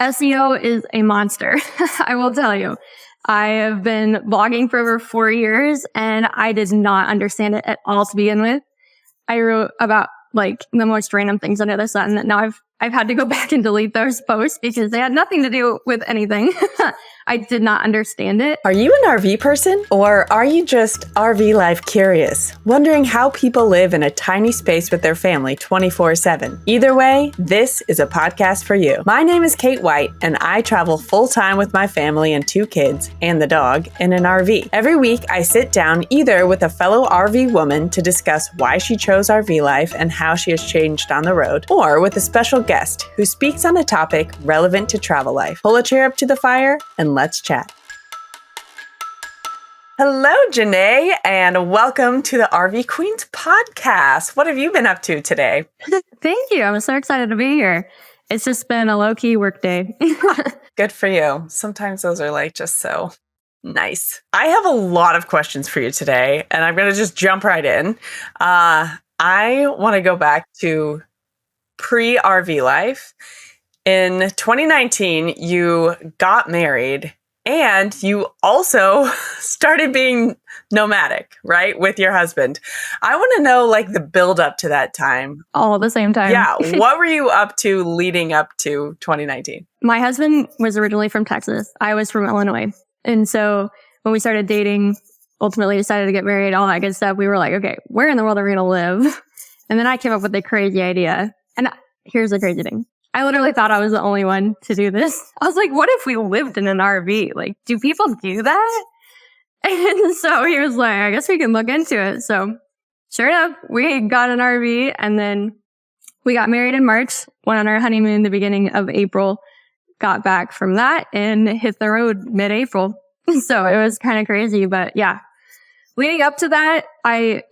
SEO is a monster. I will tell you. I have been blogging for over 4 years and I did not understand it at all to begin with. I wrote about like the most random things under the sun that now I've had to go back and delete those posts because they had nothing to do with anything. I did not understand it. Are you an RV person? Or are you just RV life curious, wondering how people live in a tiny space with their family 24/7? Either way, this is a podcast for you. My name is Kate White, and I travel full-time with my family and 2 kids and the dog in an RV. Every week, I sit down either with a fellow RV woman to discuss why she chose RV life and how she has changed on the road, or with a special guest who speaks on a topic relevant to travel life. Pull a chair up to the fire and let's chat. Hello, Janae, and welcome to the RV Queens podcast. What have you been up to today? Thank you. I'm so excited to be here. It's just been a low-key work day. Good for you. Sometimes those are like just so nice. I have a lot of questions for you today, and I'm going to just jump right in. I want to go back to pre-RV life. In 2019, you got married and you also started being nomadic, right? With your husband. I want to know like the build up to that time. All at the same time. Yeah. What were you up to leading up to 2019? My husband was originally from Texas. I was from Illinois. And so when we started dating, ultimately decided to get married, all that good stuff, we were like, okay, where in the world are we going to live? And then I came up with a crazy idea. And here's the crazy thing. I literally thought I was the only one to do this. I was like, what if we lived in an RV? Like, do people do that? And so he was like, I guess we can look into it. So sure enough, we got an RV and then we got married in March, went on our honeymoon the beginning of April, got back from that and hit the road mid-April. So it was kind of crazy, but yeah, leading up to that, I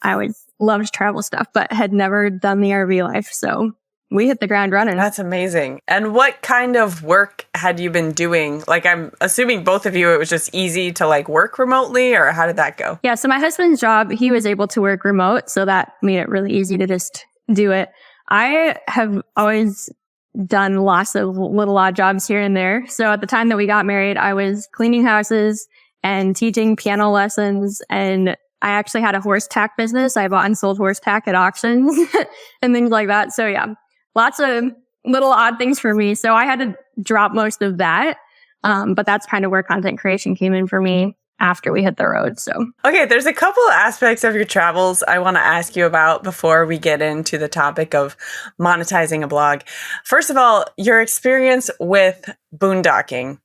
always loved travel stuff, but had never done the RV life. So we hit the ground running. That's amazing. And what kind of work had you been doing? Like, I'm assuming both of you, it was just easy to like work remotely, or how did that go? Yeah. So my husband's job, he was able to work remote. So that made it really easy to just do it. I have always done lots of little odd jobs here and there. So at the time that we got married, I was cleaning houses and teaching piano lessons, and I actually had a horse tack business. I bought and sold horse tack at auctions and things like that. So yeah, lots of little odd things for me. So I had to drop most of that. But that's kind of where content creation came in for me after we hit the road. So, okay, there's a couple of aspects of your travels I want to ask you about before we get into the topic of monetizing a blog. First of all, your experience with boondocking.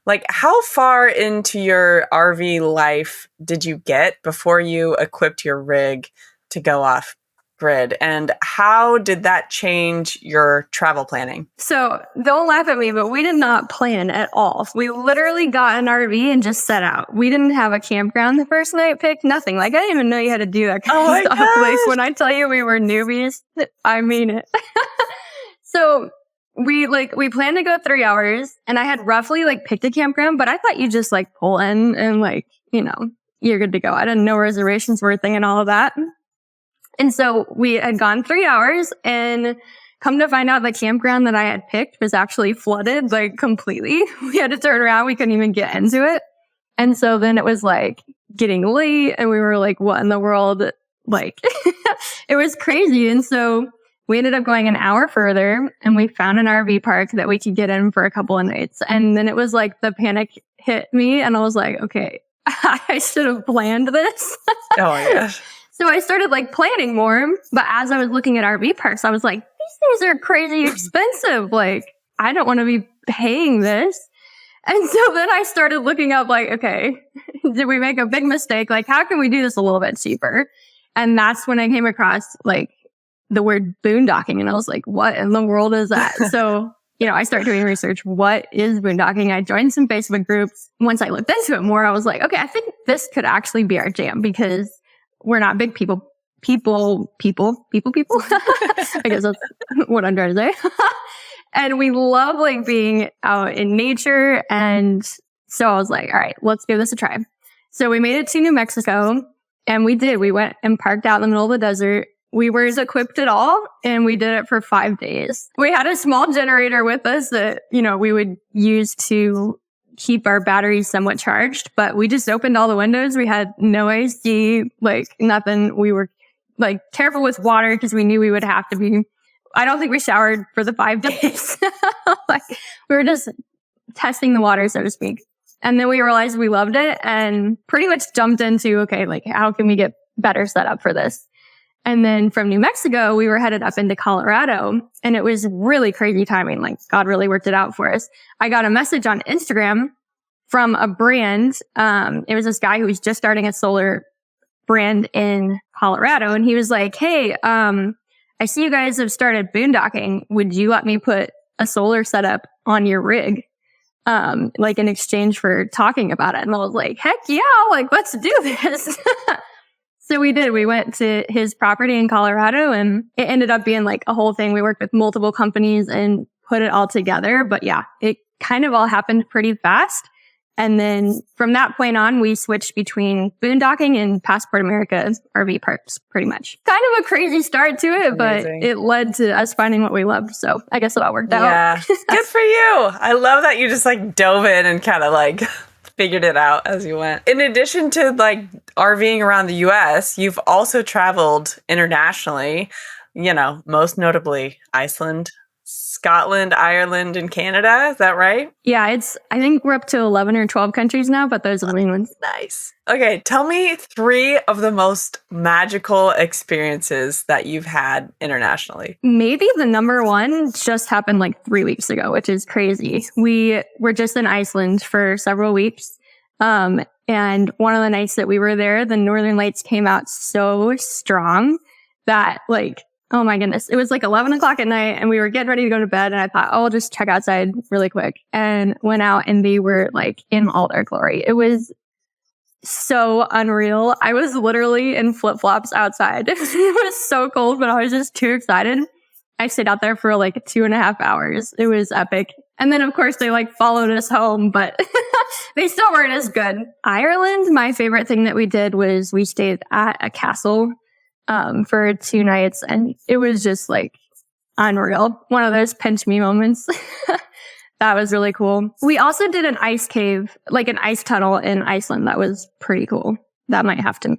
Like, how far into your RV life did you get before you equipped your rig to go off grid? And how did that change your travel planning? So don't laugh at me, but we did not plan at all. We literally got an RV and just set out. We didn't have a campground the first night picked, nothing. Like, I didn't even know you had to do that kind of stuff. Gosh. Like, when I tell you we were newbies, I mean it. So we planned to go 3 hours, and I had roughly like picked a campground, but I thought you just like pull in and like, you know, you're good to go. I didn't know reservations were a thing and all of that. And so we had gone 3 hours, and come to find out the campground that I had picked was actually flooded like completely. We had to turn around. We couldn't even get into it. And so then it was like getting late, and we were like, what in the world? Like, it was crazy. And so we ended up going an hour further, and we found an RV park that we could get in for a couple of nights. And then it was like the panic hit me, and I was like, okay, I should have planned this. Oh my gosh. So I started like planning more. But as I was looking at RV parks, I was like, these things are crazy expensive. Like, I don't want to be paying this. And so then I started looking up like, okay, did we make a big mistake? Like, how can we do this a little bit cheaper? And that's when I came across like the word boondocking, and I was like, what in the world is that? So, you know, I started doing research. What is boondocking? I joined some Facebook groups. Once I looked into it more, I was like, okay, I think this could actually be our jam, because we're not big people. I guess that's what I'm trying to say. And we love like being out in nature. And so I was like, all right, let's give this a try. So we made it to New Mexico, and we did. We went and parked out in the middle of the desert. we weren't equipped at all, and we did it for 5 days. We had a small generator with us that, we would use to keep our batteries somewhat charged, but we just opened all the windows. We had no AC, nothing. We were careful with water because we knew we would have to be. I don't think we showered for the 5 days. We were just testing the water, so to speak. And then we realized we loved it and pretty much jumped into, okay, how can we get better set up for this? And then from New Mexico, we were headed up into Colorado, and it was really crazy timing. God really worked it out for us. I got a message on Instagram from a brand. It was this guy who was just starting a solar brand in Colorado. And he was like, hey, I see you guys have started boondocking. Would you let me put a solar setup on your rig? In exchange for talking about it. And I was like, heck yeah, let's do this. So we did. We went to his property in Colorado, and it ended up being a whole thing. We worked with multiple companies and put it all together. But yeah, it kind of all happened pretty fast. And then from that point on, we switched between boondocking and Passport America RV parks, pretty much. Kind of a crazy start to it, Amazing. But it led to us finding what we loved. So I guess it all worked out. Yeah. Good for you. I love that you just dove in and kind of figured it out as you went. In addition to RVing around the US, you've also traveled internationally, most notably Iceland, Scotland, Ireland, and Canada. Is that right? Yeah, I think we're up to 11 or 12 countries now, but those are the main ones. Nice. Okay, tell me 3 of the most magical experiences that you've had internationally. Maybe the number one just happened 3 weeks ago, which is crazy. We were just in Iceland for several weeks. And one of the nights that we were there, the Northern Lights came out so strong that oh my goodness. It was 11 o'clock at night, and we were getting ready to go to bed, and I thought, I'll just check outside really quick, and went out, and they were in all their glory. It was so unreal. I was literally in flip-flops outside. It was so cold, but I was just too excited. I stayed out there for 2.5 hours. It was epic. And then, of course, they followed us home, but they still weren't as good. Ireland, my favorite thing that we did was we stayed at a castle for 2 nights, and it was just unreal. One of those pinch me moments. That was really cool. We also did an ice cave, an ice tunnel in Iceland. That was pretty cool. That might have to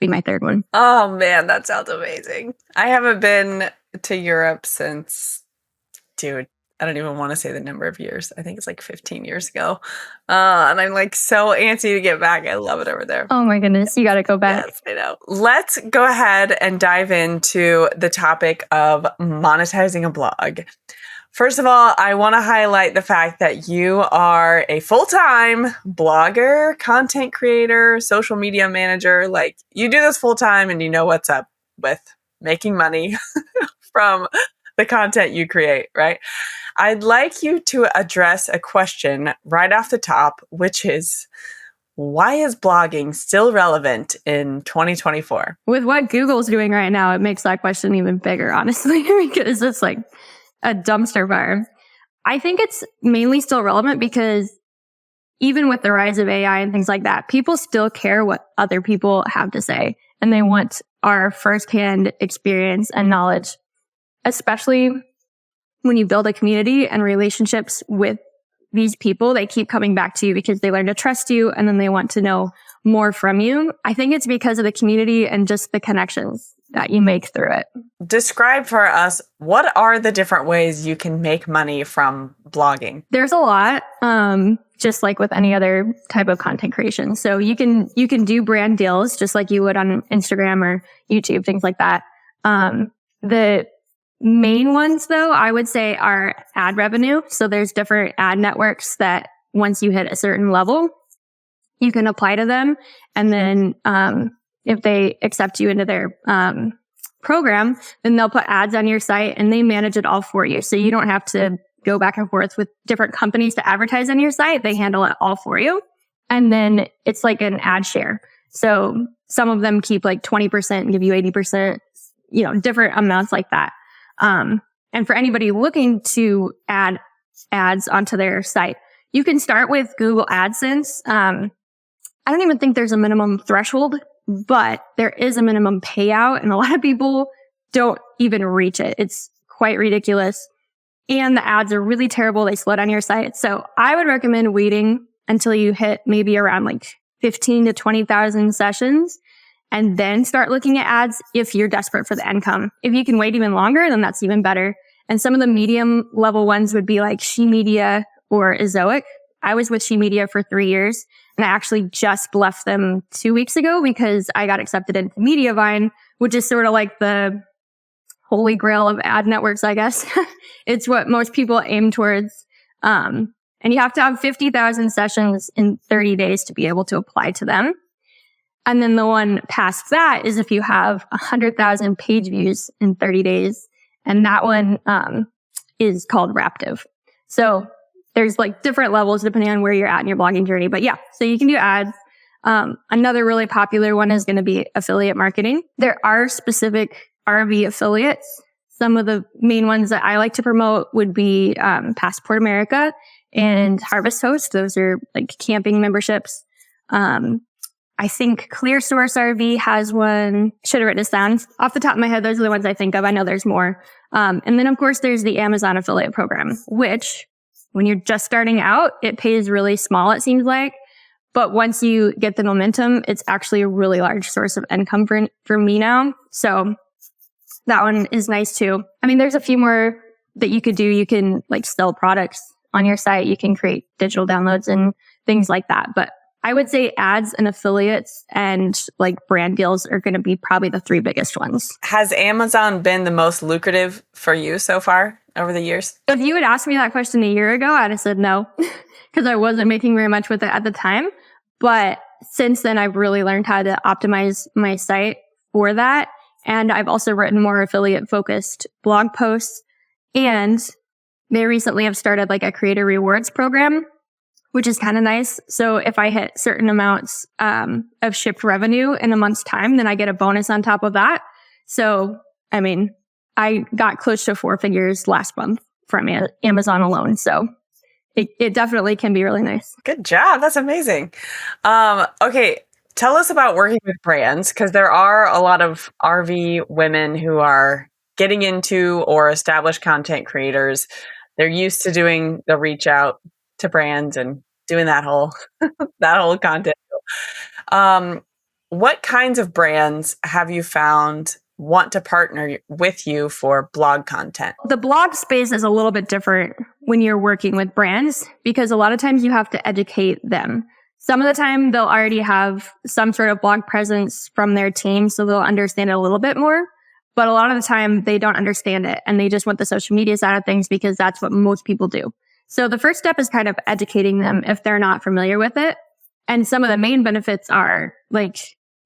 be my third one. Oh man, that sounds amazing. I haven't been to Europe since, dude, I don't even want to say the number of years. I think it's 15 years ago. And I'm so antsy to get back. I love it over there. Oh my goodness. You got to go back. Yes, I know. Let's go ahead and dive into the topic of monetizing a blog. First of all, I want to highlight the fact that you are a full-time blogger, content creator, social media manager. You do this full-time, and you know what's up with making money from the content you create, right? I'd like you to address a question right off the top, which is, why is blogging still relevant in 2024? With what Google's doing right now, it makes that question even bigger, honestly, because it's a dumpster fire. I think it's mainly still relevant because even with the rise of AI and things like that, people still care what other people have to say, and they want our firsthand experience and knowledge, especially when you build a community and relationships with these people. They keep coming back to you because they learn to trust you, and then they want to know more from you. I think it's because of the community and just the connections that you make through it. Describe for us, what are the different ways you can make money from blogging? There's a lot, just like with any other type of content creation. So you can do brand deals just like you would on Instagram or YouTube, things like that. The main ones, though, I would say are ad revenue. So there's different ad networks that once you hit a certain level, you can apply to them. And then if they accept you into their program, then they'll put ads on your site and they manage it all for you. So you don't have to go back and forth with different companies to advertise on your site. They handle it all for you. And then it's like an ad share. So some of them keep 20% and give you 80%, different amounts like that. And for anybody looking to add ads onto their site, you can start with Google AdSense. I don't even think there's a minimum threshold, but there is a minimum payout. And a lot of people don't even reach it. It's quite ridiculous. And the ads are really terrible. They slow down your site. So I would recommend waiting until you hit maybe around like 15 to 20,000 sessions and then start looking at ads if you're desperate for the income. If you can wait even longer, then that's even better. And some of the medium level ones would be like She Media or Ezoic. I was with She Media for 3 years, and I actually just left them 2 weeks ago because I got accepted into Mediavine, which is sort of like the holy grail of ad networks, I guess. It's what most people aim towards. And you have to have 50,000 sessions in 30 days to be able to apply to them. And then the one past that is if you have 100,000 page views in 30 days. And that one is called Raptive. So there's like different levels depending on where you're at in your blogging journey. But yeah, so you can do ads. Another really popular one is going to be affiliate marketing. There are specific RV affiliates. Some of the main ones that I like to promote would be Passport America and Harvest Host. Those are like camping memberships. I think ClearSource RV has one. Should have written this down. Off the top of my head, those are the ones I think of. I know there's more. And then, of course, there's the Amazon affiliate program, which when you're just starting out, it pays really small, it seems like. But once you get the momentum, it's actually a really large source of income for me now. So that one is nice too. I mean, there's a few more that you could do. You can like sell products on your site. You can create digital downloads and things like that. But I would say ads and affiliates and like brand deals are going to be probably the 3 biggest ones. Has Amazon been the most lucrative for you so far over the years? If you had asked me that question a year ago, I'd have said no, because I wasn't making very much with it at the time. But since then, I've really learned how to optimize my site for that. And I've also written more affiliate focused blog posts. And they recently have started like a creator rewards program, which is kind of nice. So if I hit certain amounts of shipped revenue in a month's time, then I get a bonus on top of that. So, I mean, I got close to 4 figures last month from Amazon alone. So it definitely can be really nice. Good job. That's amazing. Okay. Tell us about working with brands, because there are a lot of RV women who are getting into or established content creators. They're used to doing the reach out to brands and doing that whole content. What kinds of brands have you found want to partner with you for blog content? The blog space is a little bit different when you're working with brands, because a lot of times you have to educate them. Some of the time they'll already have some sort of blog presence from their team, so they'll understand it a little bit more. But a lot of the time they don't understand it and they just want the social media side of things because that's what most people do. So the first step is kind of educating them if they're not familiar with it. And some of the main benefits are like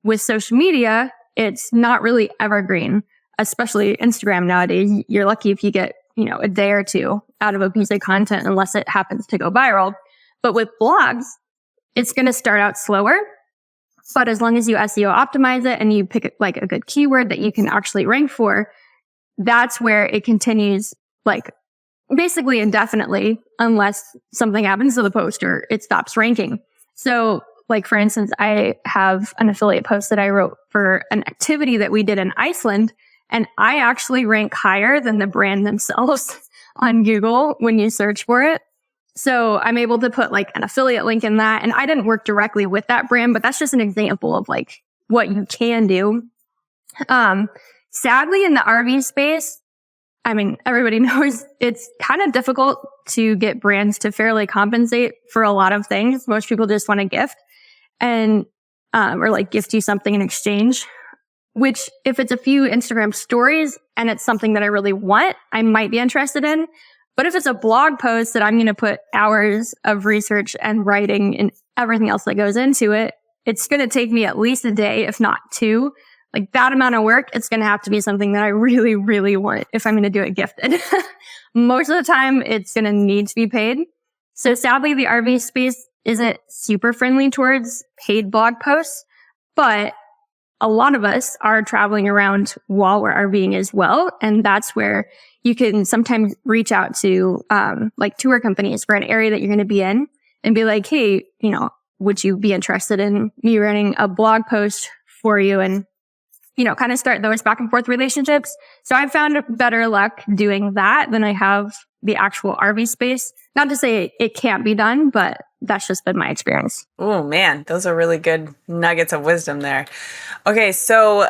with social media, it's not really evergreen, especially Instagram nowadays. You're lucky if you get, a day or two out of a piece of content unless it happens to go viral. But with blogs, it's going to start out slower. But as long as you SEO optimize it and you pick like a good keyword that you can actually rank for, that's where it continues like basically indefinitely unless something happens to the post or it stops ranking. So like, for instance, I have an affiliate post that I wrote for an activity that we did in Iceland, and I actually rank higher than the brand themselves on Google when you search for it. So I'm able to put like an affiliate link in that. And I didn't work directly with that brand, but that's just an example of like what you can do. Sadly, in the RV space, I mean, everybody knows it's kind of difficult to get brands to fairly compensate for a lot of things. Most people just want to gift and, or like gift you something in exchange, which if it's a few Instagram stories and it's something that I really want, I might be interested in. But if it's a blog post that I'm going to put hours of research and writing and everything else that goes into it, it's going to take me at least a day, if not 2. Like that amount of work, it's going to have to be something that I really, really want if I'm going to do it gifted. Most of the time, it's going to need to be paid. So sadly, the RV space isn't super friendly towards paid blog posts, but a lot of us are traveling around while we're RVing as well. And that's where you can sometimes reach out to like tour companies for an area that you're going to be in and be like, hey, would you be interested in me running a blog post for you? And kind of start those back and forth relationships. So I've found better luck doing that than I have the actual RV space. Not to say it can't be done, but that's just been my experience. Oh man, those are really good nuggets of wisdom there. Okay, so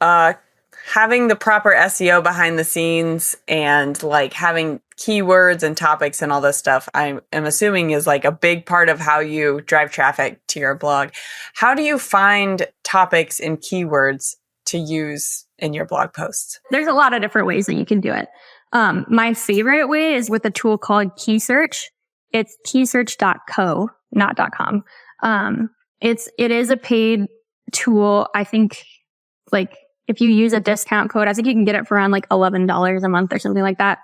having the proper SEO behind the scenes and like having keywords and topics and all this stuff, I am assuming is like a big part of how you drive traffic to your blog. How do you find topics and keywords to use in your blog posts? There's a lot of different ways that you can do it. My favorite way is with a tool called Key Search. It's keysearch.co, not .com. It is a paid tool. I think like if you use a discount code, I think you can get it for around like $11 a month or something like that.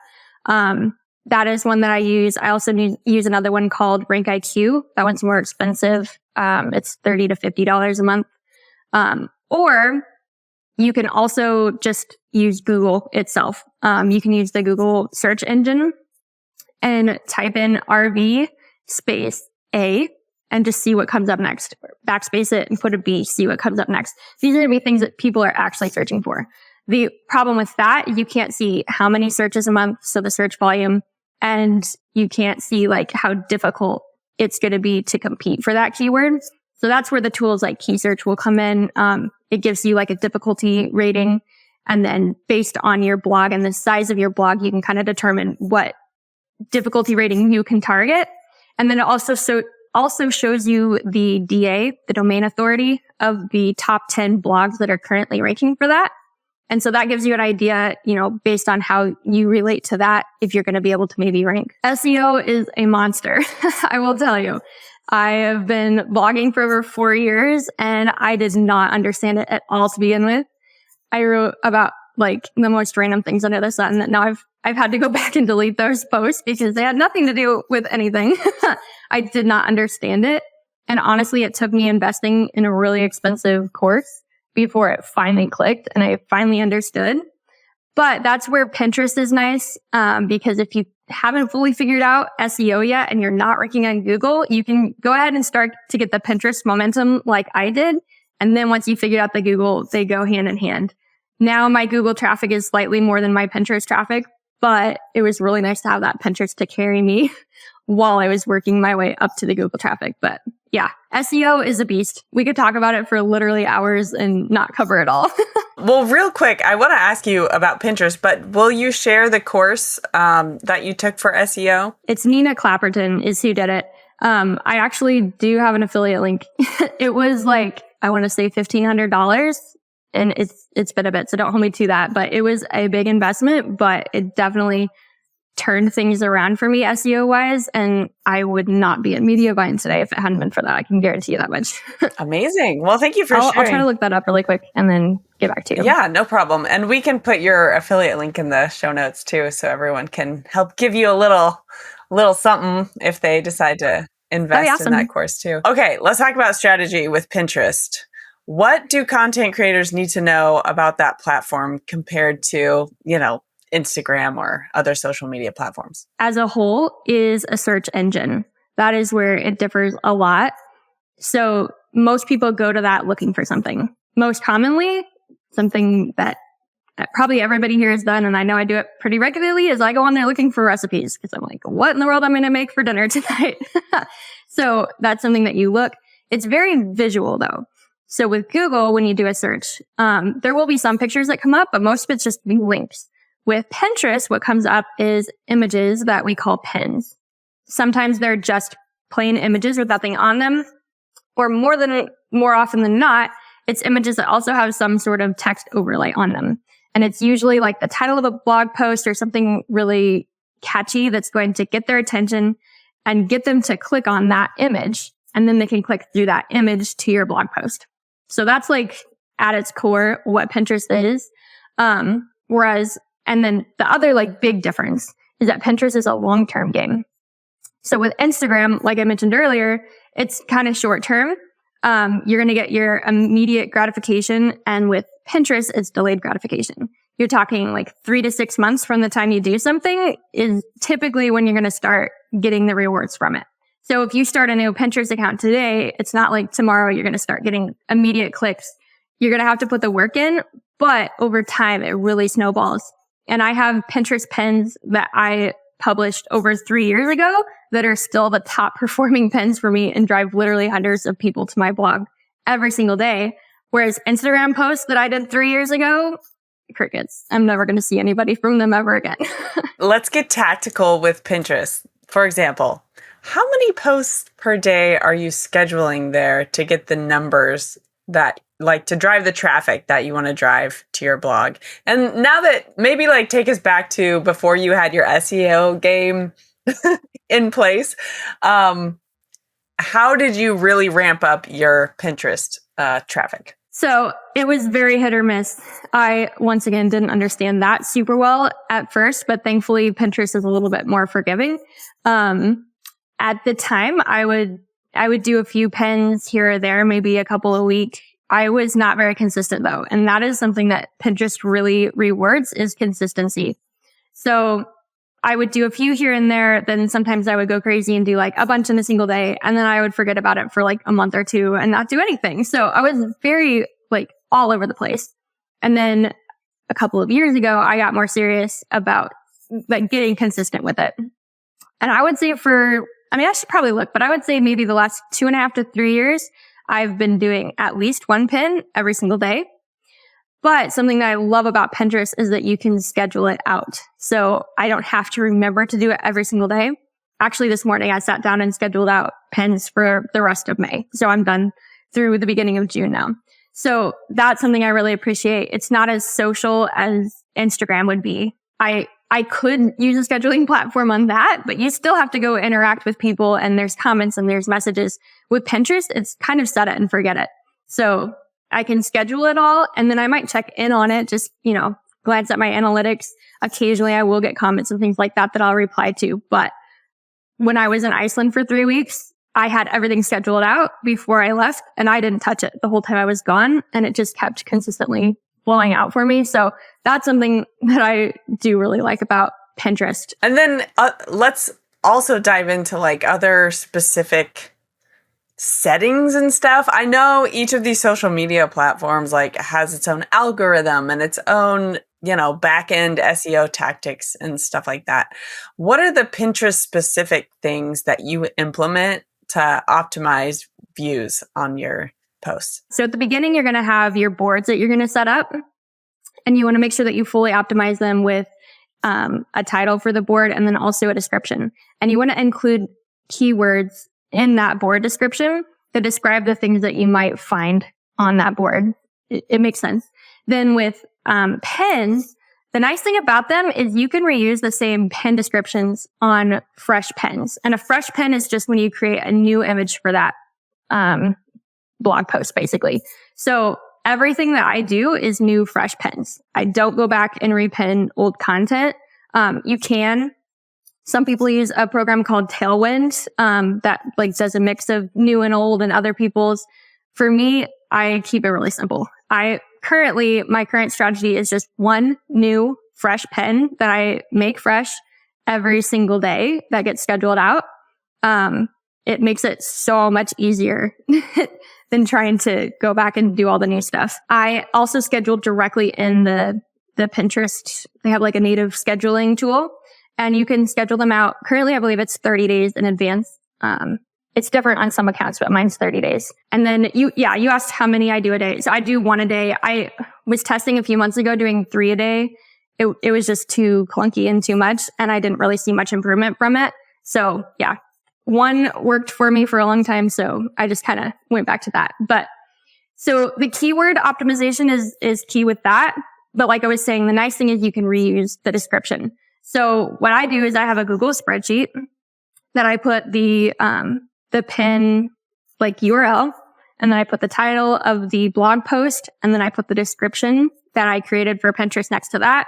That is one that I use. I also use another one called Rank IQ. That one's more expensive. It's $30 to $50 a month. Or you can also just use Google itself. You can use the Google search engine and type in RV space A and just see what comes up next. Backspace it and put a B, see what comes up next. These are going to be things that people are actually searching for. The problem with that, you can't see how many searches a month, so the search volume, and you can't see like how difficult it's going to be to compete for that keyword. So that's where the tools like Key Search will come in. It gives you like a difficulty rating. And then based on your blog and the size of your blog, you can kind of determine what difficulty rating you can target. And then it also shows you the DA, the domain authority of the top 10 blogs that are currently ranking for that. And so that gives you an idea, based on how you relate to that, if you're going to be able to maybe rank. SEO is a monster. I will tell you. I have been blogging for over 4 years and I did not understand it at all to begin with. I wrote about like the most random things under the sun that now I've had to go back and delete those posts because they had nothing to do with anything. I did not understand it. And honestly, it took me investing in a really expensive course before it finally clicked and I finally understood. But that's where Pinterest is nice, because if you haven't fully figured out SEO yet and you're not ranking on Google, you can go ahead and start to get the Pinterest momentum like I did. And then once you figure out the Google, they go hand in hand. Now my Google traffic is slightly more than my Pinterest traffic, but it was really nice to have that Pinterest to carry me while I was working my way up to the Google traffic. But yeah, SEO is a beast. We could talk about it for literally hours and not cover it all. Well, real quick, I want to ask you about Pinterest, but will you share the course that you took for SEO? It's Nina Clapperton is who did it. I actually do have an affiliate link. It was like, I want to say $1,500 and it's been a bit, so don't hold me to that, but it was a big investment, but it definitely turned things around for me SEO wise. And I would not be at Mediavine today if it hadn't been for that. I can guarantee you that much. Amazing. Well, thank you for sharing. I'll try to look that up really quick and then get back to you. Yeah, no problem. And we can put your affiliate link in the show notes too, so everyone can help give you a little something if they decide to invest in that course too. Okay, let's talk about strategy with Pinterest. What do content creators need to know about that platform compared to, Instagram or other social media platforms? As a whole is a search engine. That is where it differs a lot. So most people go to that looking for something. Most commonly, something that probably everybody here has done, and I know I do it pretty regularly, is I go on there looking for recipes because I'm like, what in the world am I going to make for dinner tonight? So that's something that you look. It's very visual though. So with Google, when you do a search, there will be some pictures that come up, but most of it's just links. With Pinterest, what comes up is images that we call pins. Sometimes they're just plain images with nothing on them, or more often than not, it's images that also have some sort of text overlay on them. And it's usually like the title of a blog post or something really catchy that's going to get their attention and get them to click on that image. And then they can click through that image to your blog post. So that's like at its core what Pinterest is. And then the other like big difference is that Pinterest is a long-term game. So with Instagram, like I mentioned earlier, it's kind of short-term. You're going to get your immediate gratification. And with Pinterest, it's delayed gratification. You're talking like 3 to 6 months from the time you do something is typically when you're going to start getting the rewards from it. So if you start a new Pinterest account today, it's not like tomorrow you're going to start getting immediate clicks. You're going to have to put the work in, but over time, it really snowballs. And I have Pinterest pins that I published over 3 years ago that are still the top performing pins for me and drive literally hundreds of people to my blog every single day. Whereas Instagram posts that I did 3 years ago, crickets. I'm never going to see anybody from them ever again. Let's get tactical with Pinterest. For example, how many posts per day are you scheduling there to get the numbers that like to drive the traffic that you want to drive to your blog? And now that maybe like take us back to before you had your SEO game in place, how did you really ramp up your Pinterest traffic? So it was very hit or miss. I, once again, didn't understand that super well at first, but thankfully Pinterest is a little bit more forgiving. At the time, I would do a few pins here or there, maybe a couple a week. I was not very consistent though. And that is something that Pinterest really rewards is consistency. So I would do a few here and there. Then sometimes I would go crazy and do like a bunch in a single day. And then I would forget about it for like a month or two and not do anything. So I was very like all over the place. And then a couple of years ago, I got more serious about like getting consistent with it. And I would say I should probably look, but I would say maybe the last 2.5 to 3 years, I've been doing at least one pin every single day. But something that I love about Pinterest is that you can schedule it out. So I don't have to remember to do it every single day. Actually, this morning I sat down and scheduled out pins for the rest of May. So I'm done through the beginning of June now. So that's something I really appreciate. It's not as social as Instagram would be. I could use a scheduling platform on that, but you still have to go interact with people and there's comments and there's messages. With Pinterest, it's kind of set it and forget it. So I can schedule it all and then I might check in on it, just, glance at my analytics. Occasionally I will get comments and things like that I'll reply to. But when I was in Iceland for 3 weeks, I had everything scheduled out before I left and I didn't touch it the whole time I was gone. And it just kept consistently blowing out for me. So that's something that I do really like about Pinterest. And then let's also dive into like other specific settings and stuff. I know each of these social media platforms like has its own algorithm and its own, back-end SEO tactics and stuff like that. What are the Pinterest specific things that you implement to optimize views on your posts? So at the beginning, you're going to have your boards that you're going to set up and you want to make sure that you fully optimize them with a title for the board and then also a description. And you want to include keywords in that board description to describe the things that you might find on that board. It makes sense. Then with pins, the nice thing about them is you can reuse the same pin descriptions on fresh pins. And a fresh pin is just when you create a new image for that blog post, basically. So everything that I do is new, fresh pins. I don't go back and repin old content. You can. Some people use a program called Tailwind that like does a mix of new and old and other people's. For me, I keep it really simple. My current strategy is just one new fresh pin that I make fresh every single day that gets scheduled out. It makes it so much easier than trying to go back and do all the new stuff. I also schedule directly in the Pinterest. They have like a native scheduling tool and you can schedule them out. Currently, I believe it's 30 days in advance. It's different on some accounts, but mine's 30 days. And then you asked how many I do a day. So I do one a day. I was testing a few months ago doing 3 a day. It was just too clunky and too much. And I didn't really see much improvement from it. So yeah, one worked for me for a long time. So I just kind of went back to that. But so the keyword optimization is key with that. But like I was saying, the nice thing is you can reuse the description. So what I do is I have a Google spreadsheet that I put the pin like URL, and then I put the title of the blog post, and then I put the description that I created for Pinterest next to that.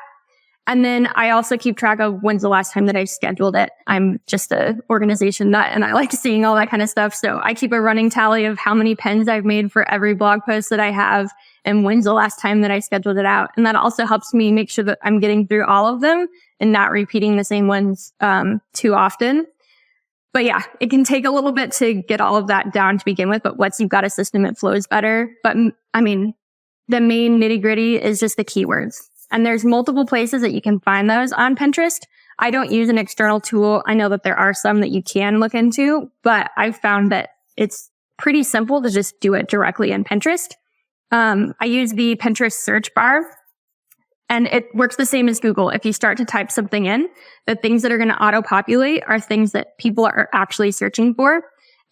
And then I also keep track of when's the last time that I scheduled it. I'm just a organization nut and I like seeing all that kind of stuff. So I keep a running tally of how many pins I've made for every blog post that I have and when's the last time that I scheduled it out. And that also helps me make sure that I'm getting through all of them and not repeating the same ones too often. But yeah, it can take a little bit to get all of that down to begin with. But once you've got a system, it flows better. But I mean, the main nitty gritty is just the keywords. And there's multiple places that you can find those on Pinterest. I don't use an external tool. I know that there are some that you can look into, but I've found that it's pretty simple to just do it directly in Pinterest. I use the Pinterest search bar, and it works the same as Google. If you start to type something in, the things that are going to auto-populate are things that people are actually searching for.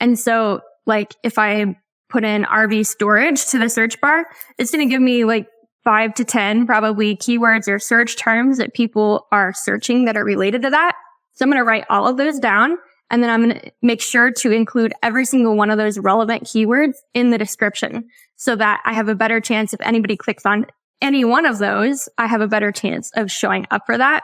And so, like, if I put in RV storage to the search bar, it's going to give me like 5 to 10 probably keywords or search terms that people are searching that are related to that. So I'm going to write all of those down, and then I'm going to make sure to include every single one of those relevant keywords in the description so that I have a better chance if anybody clicks on any one of those, I have a better chance of showing up for that.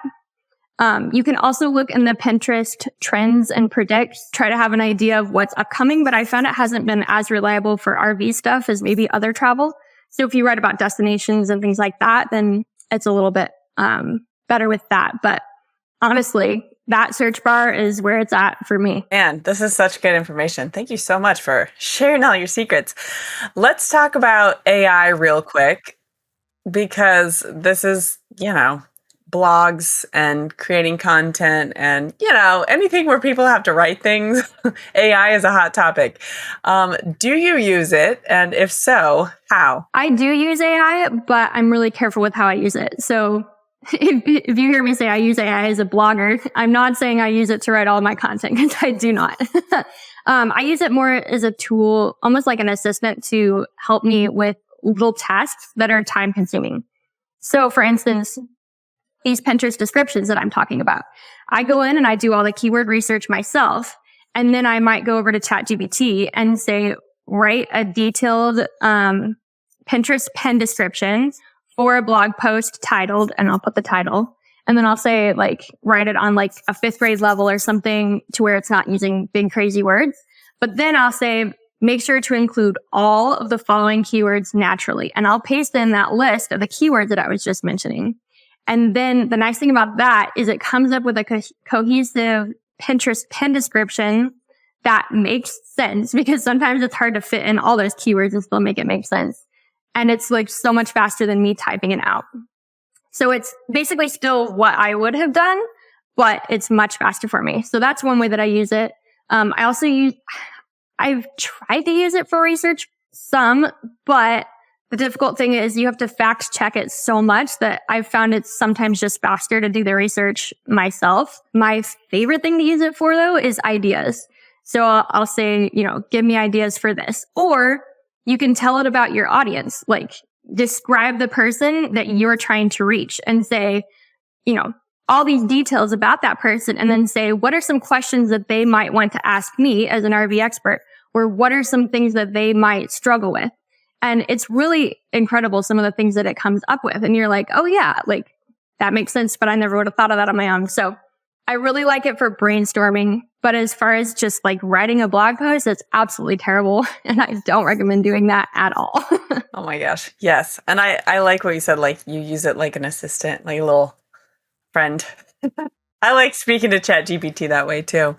You can also look in the Pinterest trends and predicts, try to have an idea of what's upcoming, but I found it hasn't been as reliable for RV stuff as maybe other travel. So if you write about destinations and things like that, then it's a little bit better with that. But honestly, that search bar is where it's at for me. Man, this is such good information. Thank you so much for sharing all your secrets. Let's talk about AI real quick, because this is, blogs and creating content and, anything where people have to write things. AI is a hot topic. Do you use it? And if so, how? I do use AI, but I'm really careful with how I use it. So if you hear me say I use AI as a blogger, I'm not saying I use it to write all my content, because I do not. I use it more as a tool, almost like an assistant, to help me with little tasks that are time consuming. So for instance, these Pinterest descriptions that I'm talking about, I go in and I do all the keyword research myself. And then I might go over to ChatGPT and say, write a detailed Pinterest pen description for a blog post titled, and I'll put the title. And then I'll say, write it on a 5th grade level or something to where it's not using big crazy words. But then I'll say, make sure to include all of the following keywords naturally. And I'll paste in that list of the keywords that I was just mentioning. And then the nice thing about that is it comes up with a cohesive Pinterest pen description that makes sense, because sometimes it's hard to fit in all those keywords and still make it make sense. And it's so much faster than me typing it out. So it's basically still what I would have done, but it's much faster for me. So that's one way that I use it. I've tried to use it for research some, but the difficult thing is you have to fact check it so much that I've found it's sometimes just faster to do the research myself. My favorite thing to use it for, though, is ideas. So I'll say, give me ideas for this. Or you can tell it about your audience, describe the person that you're trying to reach and say, all these details about that person, and then say, what are some questions that they might want to ask me as an RV expert? Or what are some things that they might struggle with? And it's really incredible, some of the things that it comes up with. And you're like, oh yeah, that makes sense, but I never would have thought of that on my own. So I really like it for brainstorming. But as far as just writing a blog post, it's absolutely terrible. And I don't recommend doing that at all. Oh my gosh. Yes. And I like what you said, you use it like an assistant, like a little friend. I like speaking to ChatGPT that way too.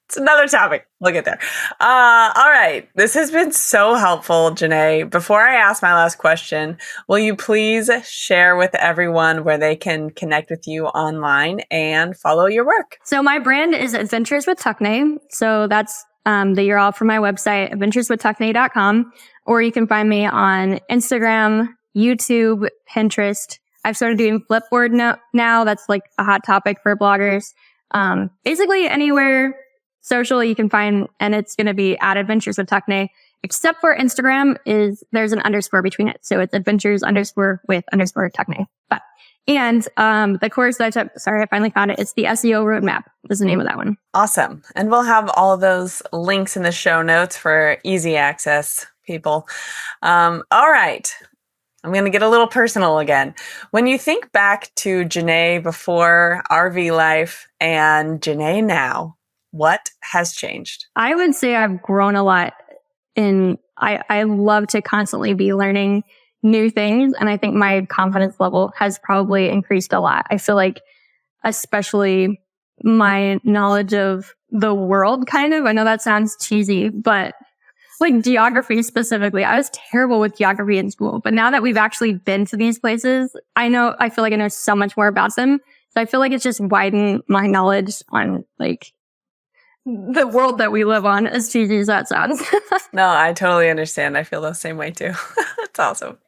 It's another topic. We'll get there. All right. This has been so helpful, Janae. Before I ask my last question, will you please share with everyone where they can connect with you online and follow your work? So my brand is Adventures with Tuckney. So that's the URL for my website, adventureswithtuckney.com. Or you can find me on Instagram, YouTube, Pinterest. I've started doing Flipboard now. That's a hot topic for bloggers. Basically anywhere social you can find, and it's going to be at Adventures with Tuckney, except for Instagram there's an underscore between it. So it's Adventures _ with _ Tuckney. And the course that I took, sorry, I finally found it. It's the SEO Roadmap is the name of that one. Awesome. And we'll have all of those links in the show notes for easy access, people. All right. I'm going to get a little personal again. When you think back to Janae before RV life and Janae now, what has changed? I would say I've grown a lot I love to constantly be learning new things. And I think my confidence level has probably increased a lot. I feel like especially my knowledge of the world I know that sounds cheesy, but Like geography specifically. I was terrible with geography in school, but now that we've actually been to these places, I feel like I know so much more about them. So I feel like it's just widened my knowledge on like the world that we live on, as cheesy as that sounds. No, I totally understand. I feel the same way too. That's awesome.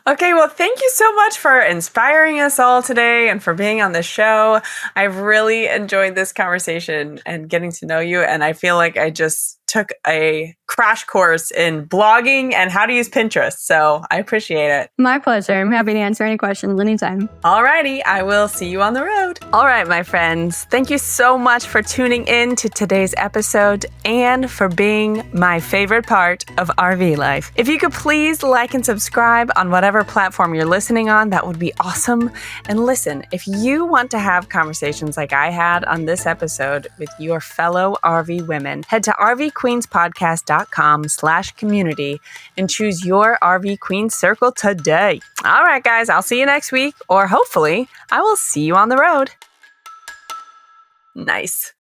Okay, well, thank you so much for inspiring us all today and for being on the show. I've really enjoyed this conversation and getting to know you. And I feel like I just took a crash course in blogging and how to use Pinterest. So I appreciate it. My pleasure. I'm happy to answer any questions anytime. Alrighty, I will see you on the road. All right, my friends. Thank you so much for tuning in to today's episode and for being my favorite part of RV life. If you could please like and subscribe on whatever platform you're listening on, that would be awesome. And listen, if you want to have conversations like I had on this episode with your fellow RV women, head to rvqueenspodcast.com/community and choose your RV Queen Circle today. All right, guys, I'll see you next week, or hopefully I will see you on the road. Nice.